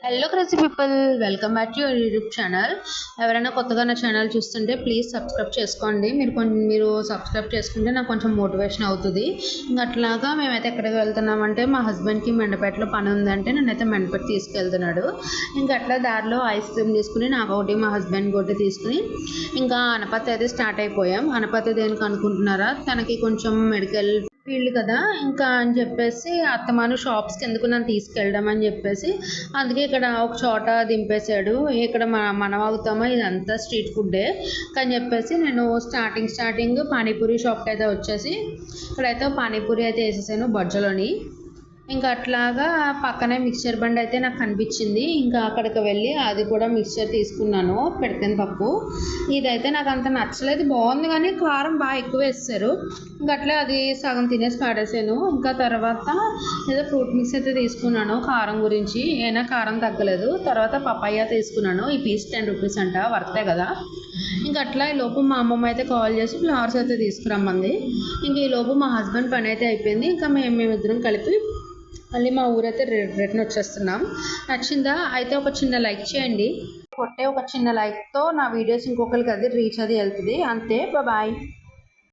Hello crazy people, welcome back to your YouTube channel. ఎవరైనా కొత్తగా నా ఛానల్ చూస్తుంటే ప్లీజ్ సబ్స్క్రైబ్ చేసుకోండి. మీరు సబ్స్క్రైబ్ చేసుకుంటే నాకు కొంచెం మోటివేషన్ అవుతుంది. ఇంకా అట్లాగా మేమైతే ఎక్కడికి వెళ్తున్నామంటే మా హస్బెండ్కి మెండపేటలో పని ఉందంటే నన్నైతే మెండపేట తీసుకెళ్తున్నాడు. ఇంకా అట్లా దారిలో ఐస్ క్రీమ్ తీసుకుని నాకు ఒకటి మా హస్బెండ్ ఒకటి తీసుకుని ఇంకా అనపతి అయితే స్టార్ట్ అయిపోయాం. అనపతి దేనికి అనుకుంటున్నారా, తనకి కొంచెం మెడికల్ ఫీల్డ్ కదా, ఇంకా అని చెప్పేసి అత్తమాను షాప్స్కి ఎందుకు నన్ను తీసుకెళ్ళడం అని చెప్పేసి అందుకే ఇక్కడ ఒక చోట దింపేశాడు. ఇక్కడ మనం అవుతామా, ఇదంతా స్ట్రీట్ ఫుడ్డే అని చెప్పేసి నేను స్టార్టింగ్ పానీపూరి షాప్కి అయితే వచ్చేసి ఇక్కడైతే పానీపూరి అయితే వేసేసాను బజ్జలోని. ఇంకా అట్లాగా పక్కనే మిక్చర్ బండి అయితే నాకు కనిపించింది. ఇంకా అక్కడికి వెళ్ళి అది కూడా మిక్చర్ తీసుకున్నాను, పెడతాను పప్పు. ఇదైతే నాకు అంత నచ్చలేదు, బాగుంది కానీ కారం బాగా ఎక్కువ వేస్తారు. ఇంకా అట్లా అది సగం తినేసి పాడేసాను. ఇంకా తర్వాత ఏదో ఫ్రూట్ మిక్స్ అయితే తీసుకున్నాను కారం గురించి, అయినా కారం తగ్గలేదు. తర్వాత పపాయ తీసుకున్నాను, ఈ పీస్ 10 రూపీస్ అంట, వర్తే కదా. ఇంకా అట్లా ఈ లోపు మా అమ్మమ్మ అయితే కాల్ చేసి ఫ్లవర్స్ అయితే తీసుకురమ్మంది. ఇంక ఈ లోపు మా హస్బెండ్ పని అయితే అయిపోయింది. ఇంకా మేమిద్దరం కలిపి మళ్ళీ మా ఊరైతే రిటర్న్ వచ్చేస్తున్నాం. నచ్చిందా అయితే ఒక చిన్న లైక్ చేయండి. కొట్టే ఒక చిన్న లైక్తో నా వీడియోస్ ఇంకొకరికి అది రీచ్ అది వెళ్తుంది. అంతే, బాయ్.